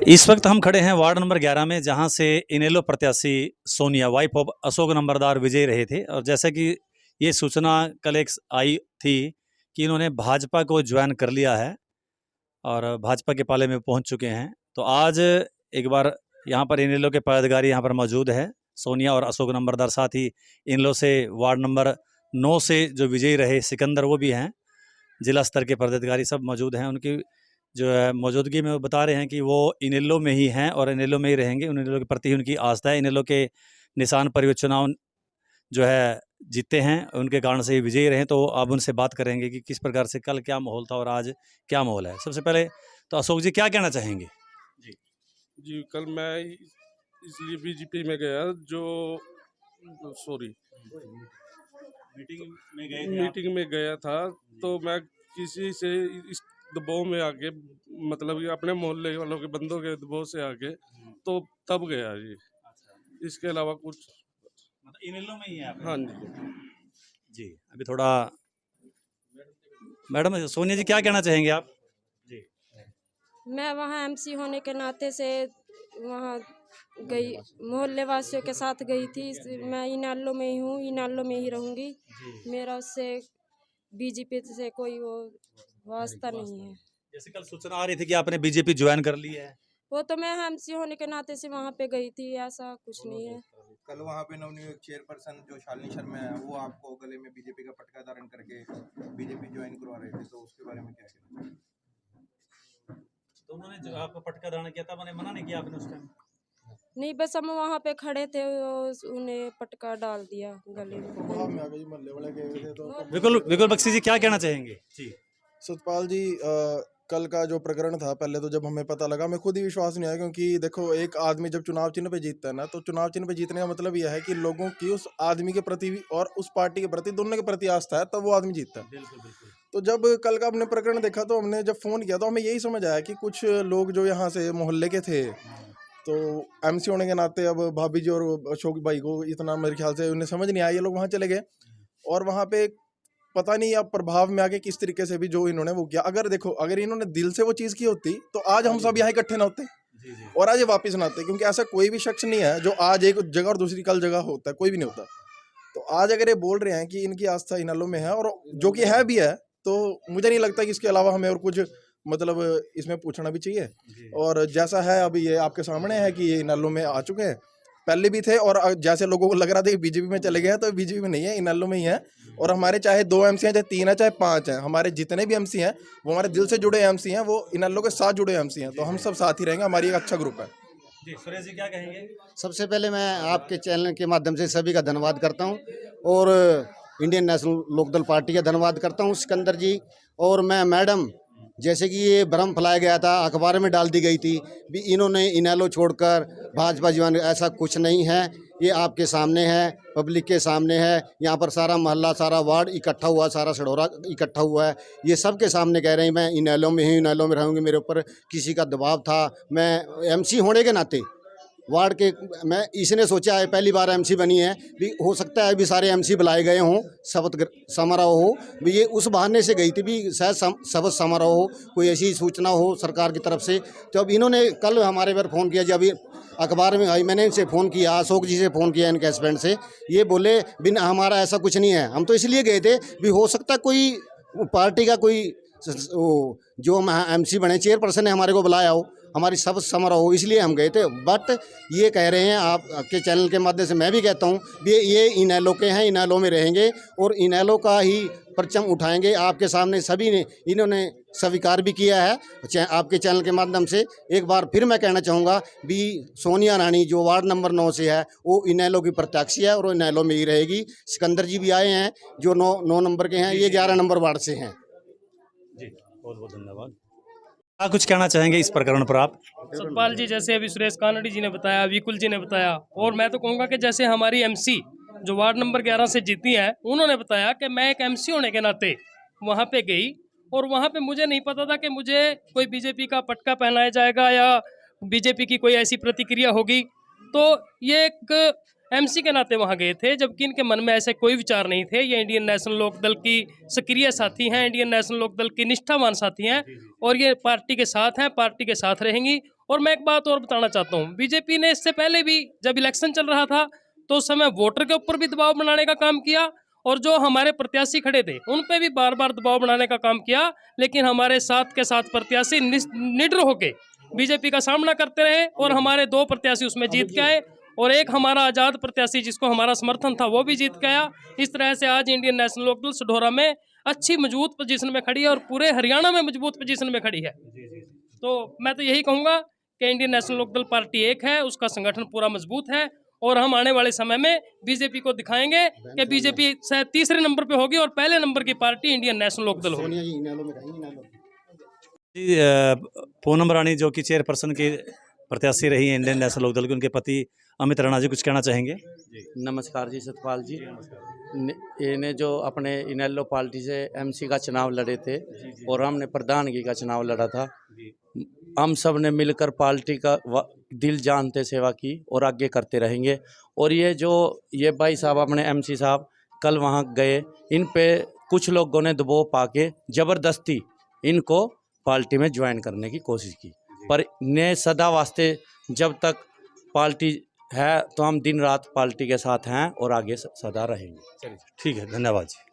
इस वक्त हम खड़े हैं वार्ड नंबर 11 में, जहां से इनेलो प्रत्याशी सोनिया वाइफ ऑफ अशोक नंबरदार विजयी रहे थे। और जैसे कि ये सूचना कल एक आई थी कि इन्होंने भाजपा को ज्वाइन कर लिया है और भाजपा के पाले में पहुंच चुके हैं। तो आज एक बार यहां पर इनेलो के पदाधिकारी यहां पर मौजूद है, सोनिया और अशोक नंबरदार। साथ ही इनेलो से वार्ड नंबर 9 से जो विजयी रहे सिकंदर, वो भी हैं। जिला स्तर के पदाधिकारी सब मौजूद हैं। उनकी जो है मौजूदगी में वो बता रहे हैं कि वो इनेलो में ही हैं और इनेलो में ही रहेंगे। इनेलो के प्रति उनकी आस्था है। इनेलो के निशान पर वो चुनाव जो है जीते हैं, उनके कारण से विजयी रहे। तो अब उनसे बात करेंगे कि किस प्रकार से कल क्या माहौल था और आज क्या माहौल है। सबसे पहले तो अशोक जी क्या कहना चाहेंगे? जी कल मैं इसलिए बीजेपी में गया मीटिंग में गया था। तो मैं किसी से इस दबाव में आके, मतलब कि अपने मोहल्ले वालों के बंदों के दबाव से आके, तो तब गया जी। इसके अलावा कुछ मतलब इनेलो में ही है आप? हाँ जी जी अभी थोड़ा मैडम सोनिया जी क्या कहना चाहेंगे आप? जी मैं वहाँ एमसी होने के नाते से वहाँ गई, मोहल्ले वासियों के साथ गई थी। मैं इनालो में ही हूँ, इनालो में ही रहूँगी। मेरा उससे बीजेपी से कोई वो वास्ता नहीं है। जैसे कल सूचना आ रही थी कि आपने बीजेपी ज्वाइन कर ली है। वो तो मैं एमसी होने के नाते से वहाँ पे गई थी, ऐसा कुछ नहीं है। कल वहाँ पे नवनियुक्त चेयरपर्सन जो शालिनी शर्मा है, वो आपको गले में बीजेपी का पटका धारण करके बीजेपी ज्वाइन करवा रहे थे, तो उसके बारे में क्या कहना? तो उन्होंने जो आपको पटका धारण किया था, मैंने मना नहीं किया आपने उस टाइम? नहीं, बस हम वहाँ पे खड़े थे, उन्हें पटका डाल दिया गले में। बिल्कुल बख्शी जी क्या कहना चाहेंगे? जी सतपाल जी, कल का जो प्रकरण था, पहले तो जब हमें पता लगा, मैं खुद ही विश्वास नहीं आया। क्योंकि देखो, एक आदमी जब चुनाव चिन्ह पे जीतता है ना, तो चुनाव चिन्ह पे जीतने का मतलब यह है कि लोगों की उस आदमी के प्रति भी और उस पार्टी के प्रति, दोनों के प्रति आस्था है, तब वो आदमी जीतता है। बिल्कुल। तो जब कल का हमने प्रकरण देखा, तो हमने जब फ़ोन किया तो हमें यही समझ आया कि कुछ लोग जो यहाँ से मोहल्ले के थे, तो एमसी होने के नाते अब भाभी जी और अशोक भाई को इतना मेरे ख्याल से उन्हें समझ नहीं आया। ये लोग वहाँ चले गए और वहाँ पे पता नहीं अब प्रभाव में आके किस तरीके से भी जो इन्होंने वो किया। अगर देखो, अगर इन्होंने दिल से वो चीज़ की होती तो आज हम सब यहाँ इकट्ठे ना होते और आज ये वापस ना आते। क्योंकि ऐसा कोई भी शख्स नहीं है जो आज एक जगह और दूसरी कल जगह होता है, कोई भी नहीं होता। तो आज अगर ये बोल रहे हैं कि इनकी आस्था इनेलो में है, और जो कि है भी है, तो मुझे नहीं लगता कि इसके अलावा हमें और कुछ मतलब इसमें पूछना भी चाहिए। और जैसा है अभी ये आपके सामने है कि ये इनेलो में आ चुके हैं, पहले भी थे। और जैसे लोगों को लग रहा था कि बीजेपी में चले गए हैं, तो बीजेपी में नहीं है, इनेलो में ही है। और हमारे चाहे 2 एमसी हैं, चाहे 3 हैं, चाहे 5 हैं, हमारे जितने भी एमसी हैं वो हमारे दिल से जुड़े एमसी हैं, वो इनेलो के साथ जुड़े एमसी हैं। तो हम सब साथ ही रहेंगे, हमारी एक अच्छा ग्रुप है। जी सुरेश जी क्या कहेंगे? सबसे पहले मैं आपके चैनल के माध्यम से सभी का धन्यवाद करता हूं और इंडियन नेशनल लोकदल पार्टी का धन्यवाद करता हूं, सिकंदर जी। और मैं मैडम, जैसे कि ये भ्रम फैलाया गया था, अखबार में डाल दी गई थी भी इन्होंने इनेलो छोड़कर भाजपा ज्वाइन, ऐसा कुछ नहीं है। ये आपके सामने है, पब्लिक के सामने है। यहाँ पर सारा मोहल्ला, सारा वार्ड इकट्ठा हुआ, सारा सड़ौरा इकट्ठा हुआ है। ये सबके सामने कह रहे हैं मैं इनेलो में ही, इनेलो में रहूँगी। मेरे ऊपर किसी का दबाव था। मैं एमसी होने के नाते वार्ड के, मैं इसने सोचा है पहली बार एमसी बनी है, भी हो सकता है भी सारे एमसी बुलाए गए हों, शपथ समारोह हो, भी ये उस बहाने से गई थी भी शायद शपथ समारोह हो, कोई ऐसी सूचना हो सरकार की तरफ से। तो अब इन्होंने कल हमारे पर फ़ोन किया, जब अभी अखबार में आई, मैंने इनसे फ़ोन किया, अशोक जी से फ़ोन किया, इनके हस्बैंड से। ये बोले बिन हमारा ऐसा कुछ नहीं है, हम तो इसलिए गए थे भी हो सकता कोई पार्टी का कोई जो हम एमसी बने, चेयरपर्सन ने हमारे को बुलाया हो, हमारी सब समारोह हो, इसलिए हम गए थे। बट ये कह रहे हैं आपके चैनल के माध्यम से मैं भी कहता हूँ भी ये इनेलो के हैं, इनेलो में रहेंगे और इनेलो का ही परचम उठाएंगे। आपके सामने सभी ने इन्होंने स्वीकार भी किया है। आपके चैनल के माध्यम से एक बार फिर मैं कहना चाहूँगा भी सोनिया रानी जो वार्ड नंबर 9 से है, वो इनेलो की प्रत्याशी है और इनेलो में ही रहेगी। सिकंदर जी भी आए हैं जो 9 नंबर के हैं, ये 11 नंबर वार्ड से हैं। जी बहुत धन्यवाद। क्या कुछ कहना चाहेंगे इस प्रकरण पर आप? सतपाल जी, जैसे अभी सुरेश कानड़ी जी ने बताया, विकुल जी ने बताया, और मैं तो कहूँगा कि जैसे हमारी एमसी जो वार्ड नंबर 11 से जीती है, उन्होंने बताया कि मैं एक एमसी होने के नाते वहाँ पे गई और वहाँ पे मुझे नहीं पता था कि मुझे कोई बीजेपी का पटका पहनाया जाएगा या बीजेपी की कोई ऐसी प्रतिक्रिया होगी। तो ये एक एमसी के नाते वहाँ गए थे, जबकि इनके मन में ऐसे कोई विचार नहीं थे। ये इंडियन नेशनल लोकदल की सक्रिय साथी हैं, इंडियन नेशनल लोकदल की निष्ठावान साथी हैं और ये पार्टी के साथ हैं, पार्टी के साथ रहेंगी और मैं एक बात और बताना चाहता हूँ, बीजेपी ने इससे पहले भी जब इलेक्शन चल रहा था तो उस समय वोटर के ऊपर भी दबाव बनाने का काम किया, और जो हमारे प्रत्याशी खड़े थे उन पे भी बार बार दबाव बनाने का काम किया, लेकिन हमारे साथ के साथ प्रत्याशी निडर होके बीजेपी का सामना करते रहे और हमारे 2 प्रत्याशी उसमें जीत के आए, और एक हमारा आज़ाद प्रत्याशी जिसको हमारा समर्थन था वो भी जीत के आया। इस तरह से आज इंडियन नेशनल लोकदल सढौरा में अच्छी मजबूत पोजीशन में खड़ी है और पूरे हरियाणा में मजबूत पोजीशन में खड़ी है। तो मैं तो यही कहूँगा कि इंडियन नेशनल लोकदल पार्टी एक है, उसका संगठन पूरा मजबूत है, और हम आने वाले समय में बीजेपी को दिखाएंगे कि बीजेपी शायद तीसरे नंबर पे होगी और पहले नंबर की पार्टी इंडियन नेशनल लोकदल होगी। सोनिया जी इनेलो में रहेंगी, इनेलो। जी, पूनम रानी जो कि चेयरपर्सन की प्रत्याशी रही है इंडियन नेशनल लोकदल की, उनके पति अमित राणा जी कुछ कहना चाहेंगे? नमस्कार जी, सतपाल जी। इन्हें जो अपने इनेलो पार्टी से एमसी का चुनाव लड़े थे और हमने प्रधानगी का चुनाव लड़ा था, हम सब ने मिलकर पार्टी का दिल जानते सेवा की और आगे करते रहेंगे। और ये भाई साहब अपने एमसी साहब कल वहाँ गए, इन पे कुछ लोगों ने दबाव पाके ज़बरदस्ती इनको पार्टी में ज्वाइन करने की कोशिश की, पर ने सदा वास्ते जब तक पार्टी है तो हम दिन रात पार्टी के साथ हैं और आगे सदा रहेंगे। ठीक है, धन्यवाद जी।